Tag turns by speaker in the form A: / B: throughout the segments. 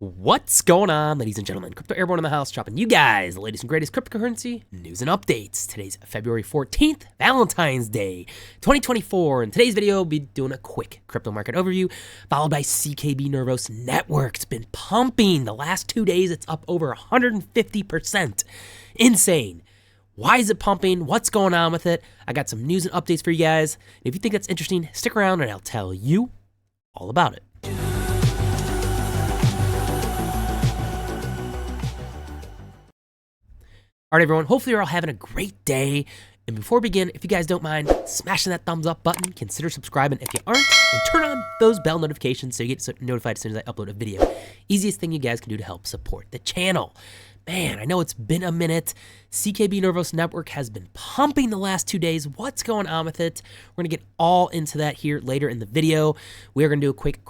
A: What's going on, ladies and gentlemen? Crypto Airborne in the house, dropping you guys the latest and greatest cryptocurrency news and updates. Today's February 14th, Valentine's Day, 2024. In today's video, we'll be doing a quick crypto market overview, followed by CKB Nervos Network. It's been pumping the last 2 days. It's up over 150%. Insane. Why is it pumping? What's going on with it? I got some news and updates for you guys. If you think that's interesting, stick around and I'll tell you all about it. All right, everyone, hopefully you're all having a great day. And before we begin, if you guys don't mind smashing that thumbs up button, consider subscribing if you aren't, and turn on those bell notifications so you get notified as soon as I upload a video. Easiest thing you guys can do to help support the channel. Man, I know it's been a minute. CKB Nervos Network has been pumping the last 2 days. What's going on with it? We're going to get all into that here later in the video. We are going to do a quick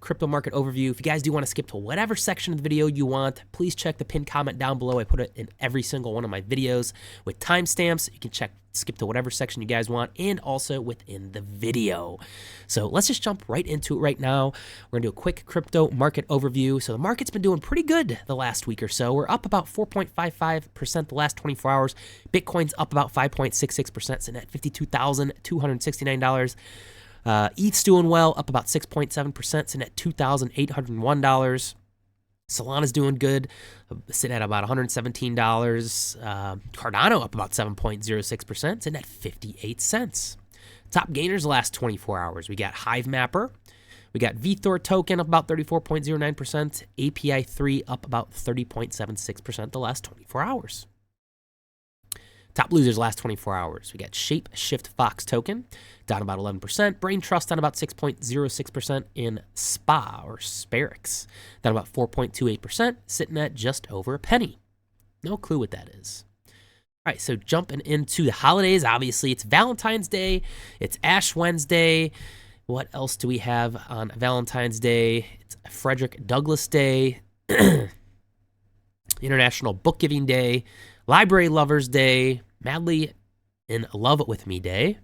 A: crypto market overview. If you guys do want to skip to whatever section of the video you want, please check the pinned comment down below. I put it in every single one of my videos with timestamps. You can skip to whatever section you guys want, and also within the video. So let's just jump right into it right now. We're gonna do a quick crypto market overview. So the market's been doing pretty good the last week or so. We're up about 4.55% the last 24 hours. Bitcoin's up about 5.66%, sitting at $52,269. ETH's doing well, up about 6.7%, sitting at $2,801. Solana's doing good, sitting at about $117. Cardano up about 7.06%, sitting at 58 cents. Top gainers the last 24 hours. We got Hive Mapper. We got VThor token up about 34.09%. API 3 up about 30.76% the last 24 hours. Top losers last 24 hours. We got Shape Shift Fox token down about 11%. Brain Trust down about 6.06%. And SPA or Sparix down about 4.28%, sitting at just over a penny. No clue what that is. All right, so jumping into the holidays. Obviously, it's Valentine's Day. It's Ash Wednesday. What else do we have on Valentine's Day? It's Frederick Douglass Day. International Book Giving Day. Library Lovers Day, Madly in Love with Me Day.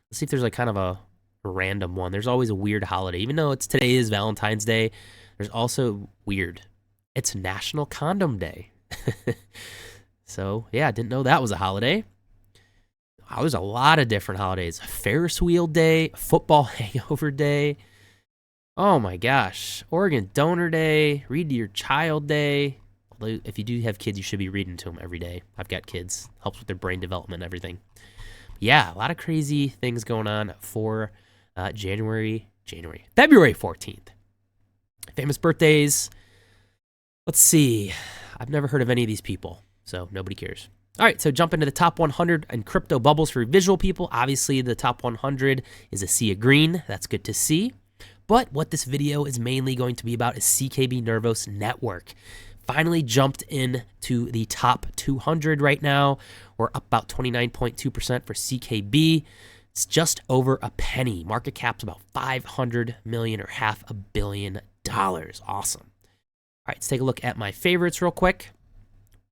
A: Let's see if there's like kind of a random one. There's always a weird holiday. Even though today is Valentine's Day, there's also weird. It's National Condom Day. So, yeah, I didn't know that was a holiday. Wow, there's a lot of different holidays. Ferris Wheel Day, Football Hangover Day. Oh my gosh. Organ Donor Day, Read to Your Child Day. If you do have kids, you should be reading to them every day. I've got kids. Helps with their brain development and everything. Yeah, a lot of crazy things going on for February 14th. Famous birthdays. Let's see. I've never heard of any of these people, so nobody cares. All right, so jump into the top 100 and crypto bubbles for visual people. Obviously, the top 100 is a sea of green. That's good to see. But what this video is mainly going to be about is CKB Nervos Network. Finally jumped into the top 200 right now. We're up about 29.2% for CKB. It's just over a penny. Market cap's about $500 million or $500 million. Awesome. All right, let's take a look at my favorites real quick.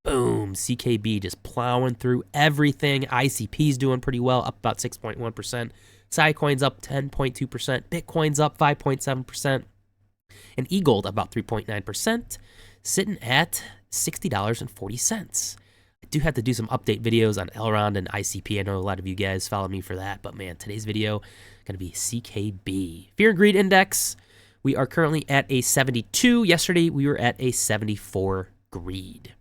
A: Boom, CKB just plowing through everything. ICP's doing pretty well, up about 6.1%. Sidecoin's up 10.2%. Bitcoin's up 5.7%. And eGold about 3.9%. Sitting at $60.40. I do have to do some update videos on Elrond and ICP. I know a lot of you guys follow me for that, but man, today's video going to be CKB. Fear and Greed Index, we are currently at a 72. Yesterday, we were at a 74 greed.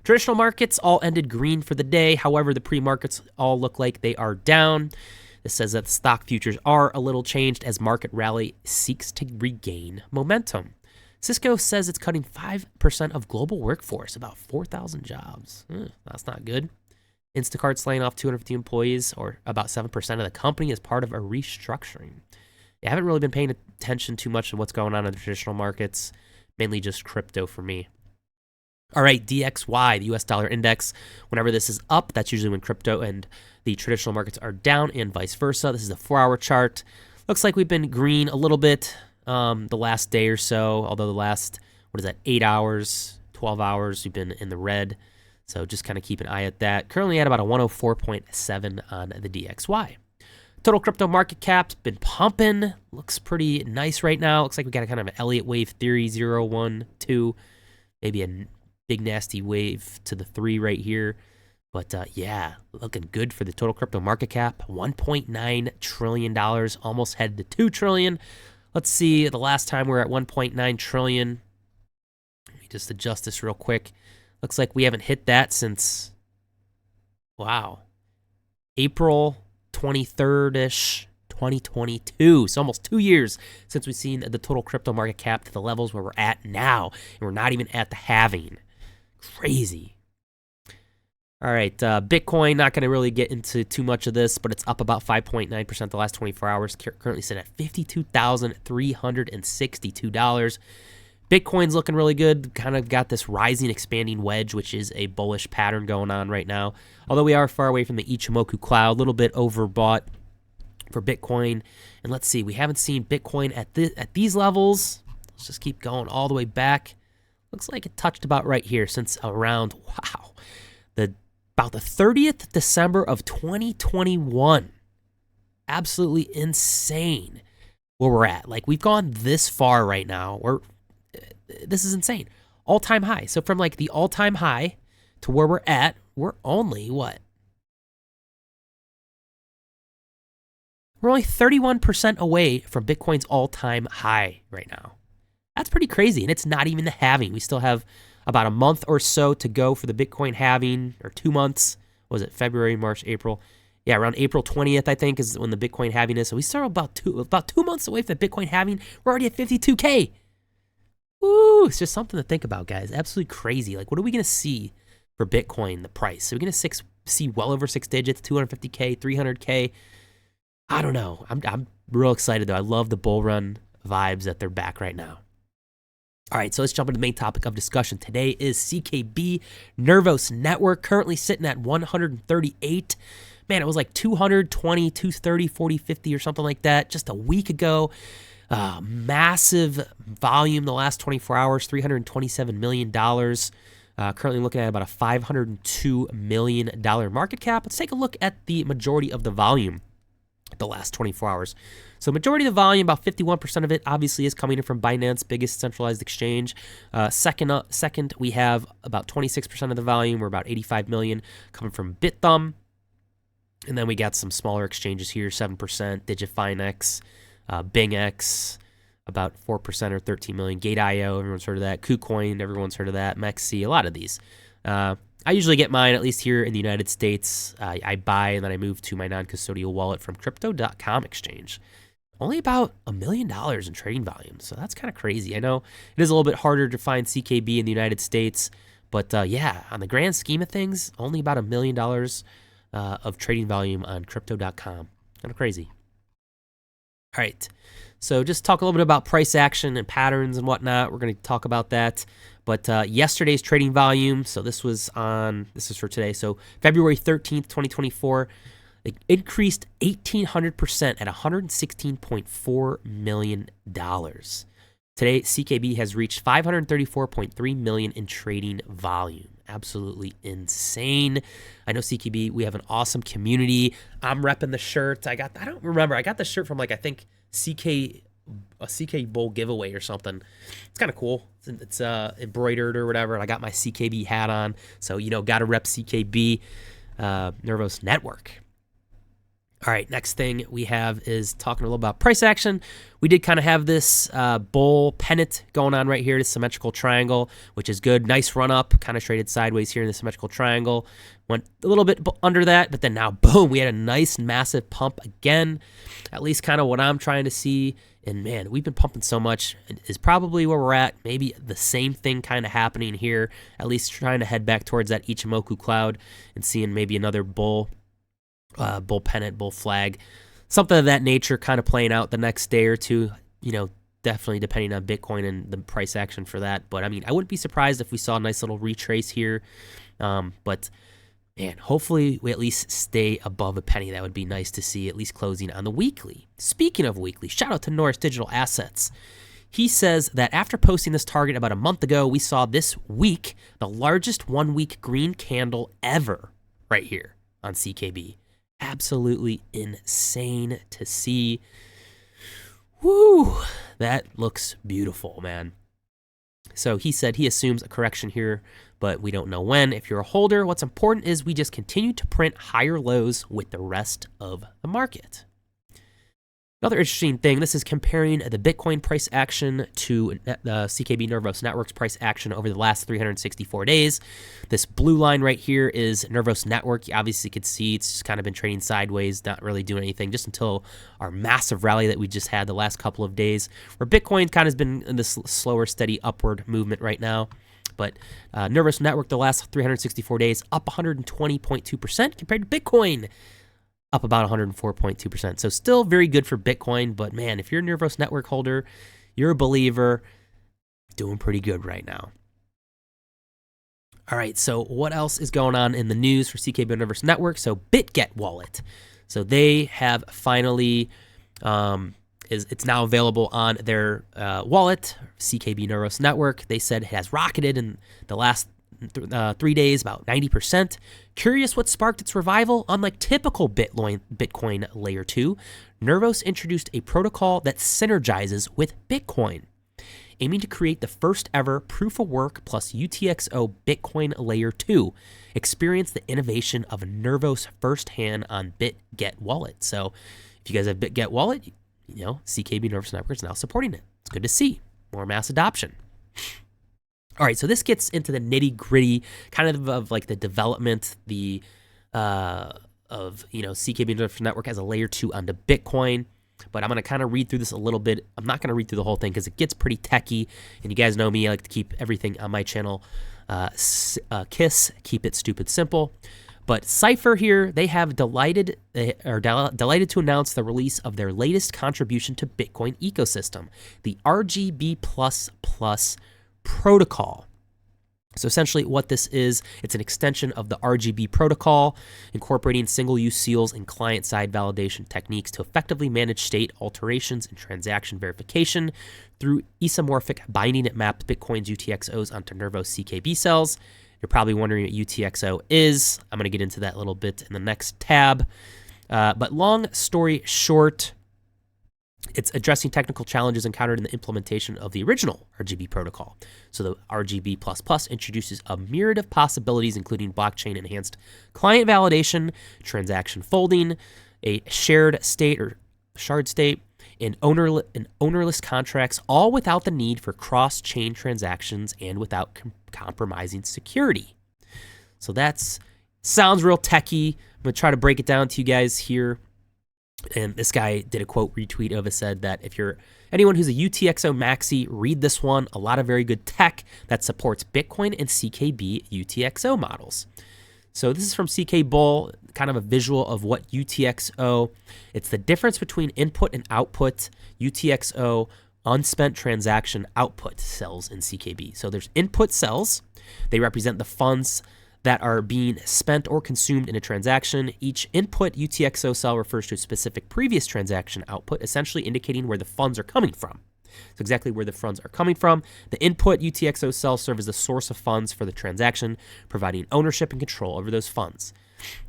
A: Traditional markets all ended green for the day. However, the pre-markets all look like they are down. This says that the stock futures are a little changed as market rally seeks to regain momentum. Cisco says it's cutting 5% of global workforce, about 4,000 jobs. That's not good. Instacart's laying off 250 employees, or about 7% of the company, as part of a restructuring. I haven't really been paying attention too much to what's going on in the traditional markets, mainly just crypto for me. All right, DXY, the US dollar index. Whenever this is up, that's usually when crypto and the traditional markets are down, and vice versa. This is a 4-hour chart. Looks like we've been green a little bit the last day or so, although the last, 8 hours, 12 hours, we've been in the red. So just kind of keep an eye at that. Currently at about a 104.7 on the DXY. Total crypto market cap's been pumping. Looks pretty nice right now. Looks like we got a kind of an Elliott wave theory, 0, 1, 2. Maybe a big nasty wave to the 3 right here. But yeah, looking good for the total crypto market cap. $1.9 trillion, almost headed to $2 trillion. Let's see, the last time we were at 1.9 trillion. Let me just adjust this real quick. Looks like we haven't hit that since, wow, April 23rd-ish, 2022. So almost 2 years since we've seen the total crypto market cap to the levels where we're at now. And we're not even at the halving. Crazy. All right, Bitcoin, not going to really get into too much of this, but it's up about 5.9% the last 24 hours. Currently sitting at $52,362. Bitcoin's looking really good. Kind of got this rising, expanding wedge, which is a bullish pattern going on right now. Although we are far away from the Ichimoku cloud, a little bit overbought for Bitcoin. And let's see, we haven't seen Bitcoin at these levels. Let's just keep going all the way back. Looks like it touched about right here since around, wow, about the 30th December of 2021. Absolutely insane where we're at. Like, we've gone this far right now. This is insane. All-time high. So from like the all-time high to where we're at, we're only what? We're only 31% away from Bitcoin's all-time high right now. That's pretty crazy, and it's not even the halving. We still have about a month or so to go for the Bitcoin halving, or 2 months. What was it, February, March, April? Yeah, around April 20th, I think, is when the Bitcoin halving is. So we still about two months away from the Bitcoin halving. We're already at 52K. Woo! It's just something to think about, guys. Absolutely crazy. Like, what are we going to see for Bitcoin, the price? Are we going to see well over 6 digits, 250K, 300K? I don't know. I'm real excited, though. I love the bull run vibes that they're back right now. All right, so let's jump into the main topic of discussion. Today is CKB Nervos Network, currently sitting at 138. Man, it was like 220, 230, 40, 50 or something like that just a week ago. Massive volume the last 24 hours, $327 million. Currently looking at about a $502 million market cap. Let's take a look at the majority of the volume the last 24 hours. So majority of the volume, about 51% of it, obviously is coming in from Binance, biggest centralized exchange. Second, we have about 26% of the volume, or about 85 million, coming from BitThumb. And then we got some smaller exchanges here, 7%, DigiFinex, BingX, about 4% or 13 million. Gate.io, everyone's heard of that. KuCoin, everyone's heard of that. Mexi, a lot of these. I usually get mine, at least here in the United States. I buy and then I move to my non-custodial wallet from Crypto.com exchange. Only about $1 million in trading volume, so that's kind of crazy. I know it is a little bit harder to find CKB in the United States, but yeah, on the grand scheme of things, only about $1 million of trading volume on Crypto.com. Kind of crazy. All right, so just talk a little bit about price action and patterns and whatnot. We're going to talk about that. But yesterday's trading volume, so this is for today, so February 13th, 2024, it increased 1,800% at $116.4 million. Today, CKB has reached $534.3 million in trading volume. Absolutely insane. I know CKB, we have an awesome community. I'm repping the shirt. I got the shirt from like, I think a CK Bowl giveaway or something. It's kind of cool. It's embroidered or whatever. And I got my CKB hat on. So, got to rep CKB Nervos Network. All right, next thing we have is talking a little about price action. We did kind of have this bull pennant going on right here, this symmetrical triangle, which is good. Nice run up, kind of traded sideways here in the symmetrical triangle. Went a little bit under that, but then now, boom, we had a nice massive pump again. At least kind of what I'm trying to see. And man, we've been pumping so much. Is probably where we're at. Maybe the same thing kind of happening here. At least trying to head back towards that Ichimoku cloud and seeing maybe another bull pennant, bull flag, something of that nature kind of playing out the next day or two, definitely depending on Bitcoin and the price action for that. But I mean, I wouldn't be surprised if we saw a nice little retrace here. But man, hopefully we at least stay above a penny. That would be nice to see, at least closing on the weekly. Speaking of weekly, shout out to Norris Digital Assets. He says that after posting this target about a month ago, we saw this week the largest 1 week green candle ever right here on CKB. absolutely insane to see. Woo, that looks beautiful, man. So he said he assumes a correction here, but we don't know when. If you're a holder, what's important is we just continue to print higher lows with the rest of the market. Another interesting thing, this is comparing the Bitcoin price action to the CKB Nervos Network's price action over the last 364 days. This blue line right here is Nervos Network. You obviously could see it's just kind of been trading sideways, not really doing anything, just until our massive rally that we just had the last couple of days, where Bitcoin kind of has been in this slower, steady upward movement right now. But Nervos Network, the last 364 days, up 120.2% compared to Bitcoin, up about 104.2%. So still very good for Bitcoin, but man, if you're a Nervos Network holder, you're a believer, doing pretty good right now. All right, so what else is going on in the news for CKB Nervos Network? So Bitget Wallet. So they have finally, it's now available on their wallet, CKB Nervos Network. They said it has rocketed in the last 3 days, about 90%. Curious what sparked its revival? Unlike typical Bitcoin Layer 2, Nervos introduced a protocol that synergizes with Bitcoin, aiming to create the first ever proof-of-work plus UTXO Bitcoin Layer 2. Experience the innovation of Nervos firsthand on Bitget Wallet. So if you guys have Bitget Wallet, you know, CKB Nervos Network is now supporting it. It's good to see. More mass adoption. All right, so this gets into the nitty gritty, kind of like the development, of CKB Nervos Network as a layer 2 onto Bitcoin. But I'm gonna kind of read through this a little bit. I'm not gonna read through the whole thing because it gets pretty techy, and you guys know me. I like to keep everything on my channel keep it stupid simple. But Cypher here, they are delighted to announce the release of their latest contribution to Bitcoin ecosystem, the RGB Protocol. So essentially what this is, it's an extension of the RGB protocol, incorporating single-use seals and client-side validation techniques to effectively manage state alterations and transaction verification through isomorphic binding. It maps Bitcoin's UTXOs onto Nervos CKB cells. You're probably wondering what UTXO is. I'm going to get into that a little bit in the next tab. But long story short, it's addressing technical challenges encountered in the implementation of the original RGB protocol. So the RGB++ introduces a myriad of possibilities, including blockchain-enhanced client validation, transaction folding, a shared state or shard state, and ownerless contracts, all without the need for cross-chain transactions and without compromising security. So that sounds real techy. I'm going to try to break it down to you guys here. And this guy did a quote retweet of it, said that if you're anyone who's a UTXO maxi, read this one. A lot of very good tech that supports Bitcoin and CKB UTXO models. So this is from CK Bull, kind of a visual of what UTXO, it's the difference between input and output UTXO unspent transaction output cells in CKB. So there's input cells. They represent the funds that are being spent or consumed in a transaction. Each input UTXO cell refers to a specific previous transaction output, essentially indicating where the funds are coming from. So exactly where the funds are coming from. The input UTXO cells serve as the source of funds for the transaction, providing ownership and control over those funds.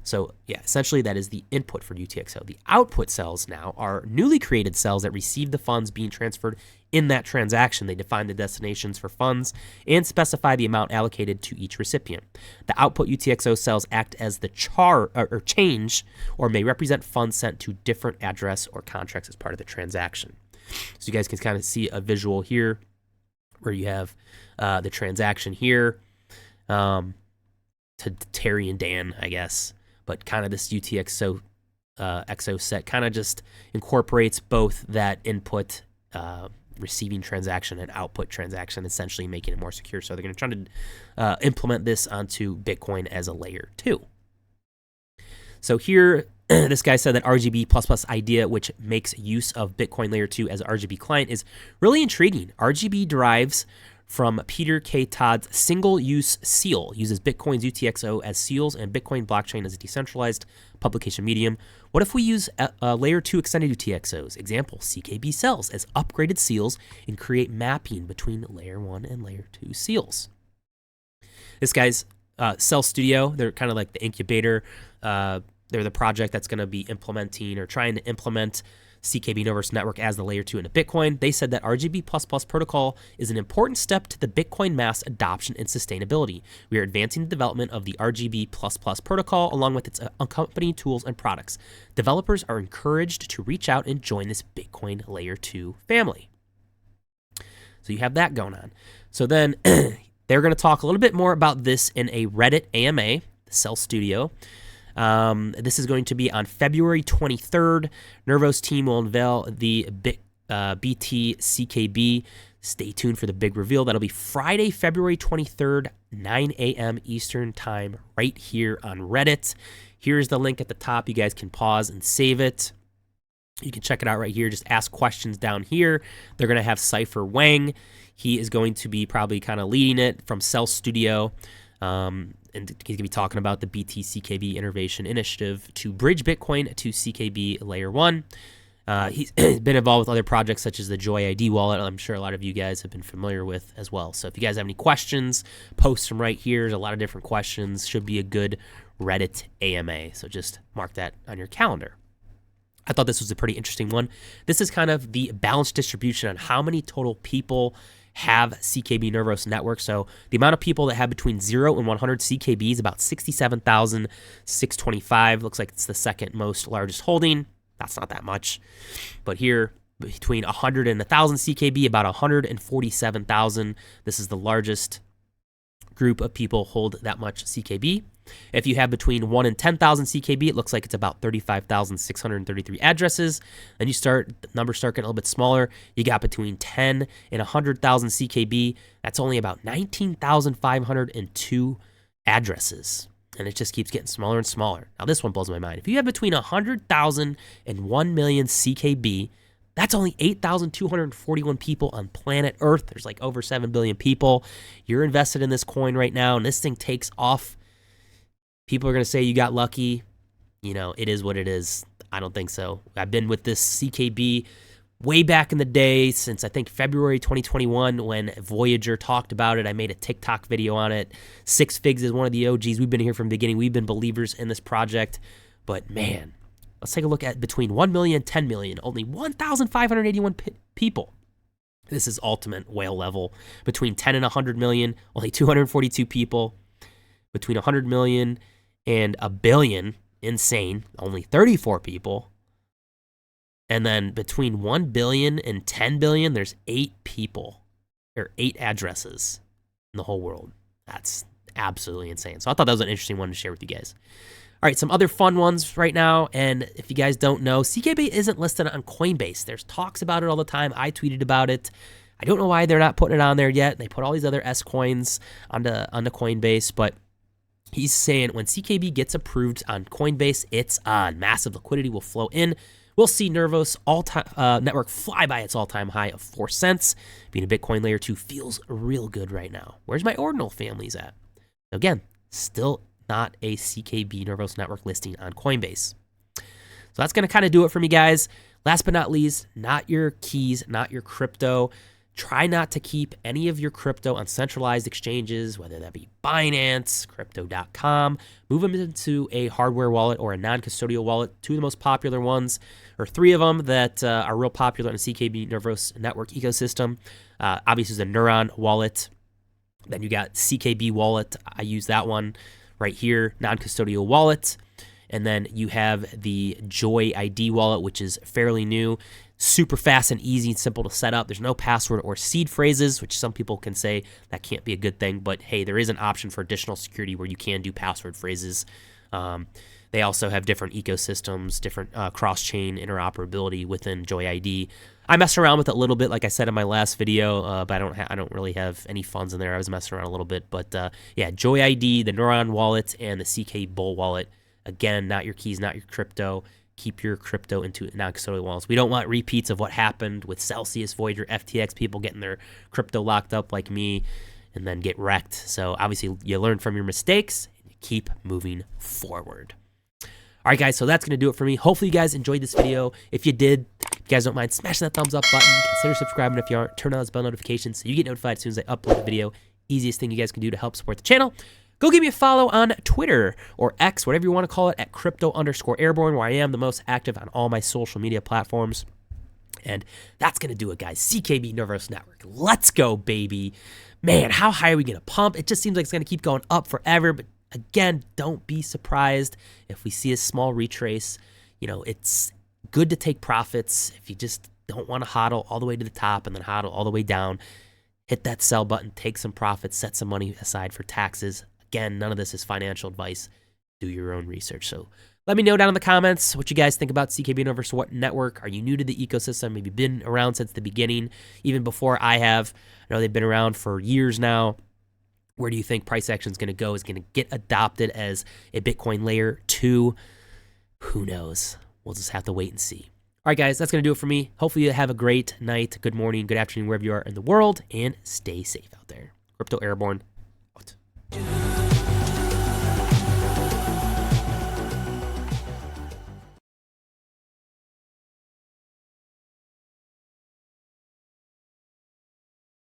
A: So yeah, essentially that is the input for UTXO. The output cells now are newly created cells that receive the funds being transferred in that transaction. They define the destinations for funds and specify the amount allocated to each recipient. The output UTXO cells act as the change or may represent funds sent to different address or contracts as part of the transaction. So you guys can kind of see a visual here where you have the transaction here to Terry and Dan, I guess, but kind of this UTXO XO set kind of just incorporates both that input receiving transaction and output transaction, essentially making it more secure. So they're going to try to implement this onto Bitcoin as a layer 2. So here, this guy said that RGB++ idea, which makes use of Bitcoin layer 2 as an RGB client, is really intriguing. RGB derives from Peter K. Todd's single-use seal, uses Bitcoin's UTXO as seals and Bitcoin blockchain as a decentralized publication medium. What if we use layer 2 extended UTXOs, example, CKB cells, as upgraded seals and create mapping between layer 1 and layer 2 seals? This guy's Cell Studio, they're kind of like the incubator They're the project that's going to be implementing or trying to implement CKB Nervos network as the layer 2 into Bitcoin. They said that RGB++ protocol is an important step to the Bitcoin mass adoption and sustainability. We are advancing the development of the RGB++ protocol along with its accompanying tools and products. Developers are encouraged to reach out and join this Bitcoin layer 2 family. So you have that going on. So then they're going to talk a little bit more about this in a Reddit AMA, the Cell Studio. This is going to be on February 23rd. Nervos team will unveil the BTCKB. Stay tuned for the big reveal. That'll be Friday, February 23rd, 9 a.m. Eastern time, right here on Reddit. Here's the link at the top. You guys can pause and save it. You can check it out right here. Just ask questions down here. They're going to have Cypher Wang. He is going to be probably kind of leading it from Cell Studio. And he's going to be talking about the BTCKB Innovation Initiative to bridge Bitcoin to CKB Layer 1. He's been involved with other projects such as the Joy ID wallet. I'm sure a lot of you guys have been familiar with as well. So if you guys have any questions, post them right here. There's a lot of different questions. Should be a good Reddit AMA. So just mark that on your calendar. I thought this was a pretty interesting one. This is kind of the balanced distribution on how many total people have CKB Nervos network. So the amount of people that have between 0 and 100 CKB is about 67,625. Looks like it's the second most largest holding. That's not that much. But here, between 100 and 1,000 CKB, about 147,000. This is the largest group of people hold that much CKB. If you have between 1 and 10,000 CKB, it looks like it's about 35,633 addresses. Then the numbers start getting a little bit smaller. You got between 10 and 100,000 CKB. That's only about 19,502 addresses. And it just keeps getting smaller and smaller. Now, this one blows my mind. If you have between 100,000 and 1 million CKB, that's only 8,241 people on planet Earth. There's like over 7 billion people. You're invested in this coin right now, and this thing takes off. People are going to say you got lucky. You know, it is what it is. I don't think so. I've been with this CKB way back in the day, since I think February 2021 when Voyager talked about it. I made a TikTok video on it. Six Figs is one of the OGs. We've been here from the beginning. We've been believers in this project. But man, let's take a look at between 1 million and 10 million. Only 1,581 people. This is ultimate whale level. Between 10 and 100 million, only 242 people. Between 100 million and a billion, insane, only 34 people. And then between 1 billion and 10 billion, there's 8 people, or 8 addresses in the whole world. That's absolutely insane. So I thought that was an interesting one to share with you guys. All right, some other fun ones right now. And if you guys don't know, CKB isn't listed on Coinbase. There's talks about it all the time. I tweeted about it. I don't know why they're not putting it on there yet. They put all these other S coins onto Coinbase, but he's saying when CKB gets approved on Coinbase, it's on. Massive liquidity will flow in. We'll see Nervos network fly by its all-time high of 4 cents. Being a Bitcoin layer 2 feels real good right now. Where's my ordinal families at? Again, still not a CKB Nervos network listing on Coinbase. So that's going to kind of do it for me, guys. Last but not least, not your keys, not your crypto. Try not to keep any of your crypto on centralized exchanges, whether that be Binance, Crypto.com. Move them into a hardware wallet or a non-custodial wallet. 2 of the most popular ones, or 3 of them that are real popular in the CKB Nervos network ecosystem. Obviously, the Neuron wallet. Then you got CKB wallet. I use that one right here, non-custodial wallet. And then you have the Joy ID wallet, which is fairly new. Super fast and easy and simple to set up. There's no password or seed phrases, which some people can say that can't be a good thing. But hey, there is an option for additional security where you can do password phrases. They also have different ecosystems, different cross-chain interoperability within Joy ID. I messed around with it a little bit, like I said in my last video, but I don't really have any funds in there. I was messing around a little bit, but yeah, Joy ID, the Neuron wallet, and the CK Bull wallet. Again, not your keys, not your crypto. Keep your crypto into non-custodial wallets. We don't want repeats of what happened with Celsius, Voyager, FTX, people getting their crypto locked up like me and then get wrecked. So obviously you learn from your mistakes and you keep moving forward. All right, guys, so that's going to do it for me. Hopefully you guys enjoyed this video. If you did, if you guys don't mind smashing that thumbs up button, consider subscribing if you aren't. Turn on those bell notifications so you get notified as soon as I upload a video. Easiest thing you guys can do to help support the channel. Go give me a follow on Twitter or X, whatever you want to call it, at crypto_airborne, where I am the most active on all my social media platforms. And that's going to do it, guys. CKB Nervos Network. Let's go, baby. Man, how high are we going to pump? It just seems like it's going to keep going up forever. But again, don't be surprised if we see a small retrace. You know, it's good to take profits if you just don't want to hodl all the way to the top and then hodl all the way down. Hit that sell button, take some profits, set some money aside for taxes. Again, none of this is financial advice. Do your own research. So let me know down in the comments what you guys think about CKB Nervos Network. Are you new to the ecosystem? Have you been around since the beginning, even before I have? I know they've been around for years now. Where do you think price action is going to go? Is going to get adopted as a Bitcoin layer 2? Who knows? We'll just have to wait and see. All right, guys, that's going to do it for me. Hopefully you have a great night, good morning, good afternoon, wherever you are in the world, and stay safe out there. Crypto Airborne out.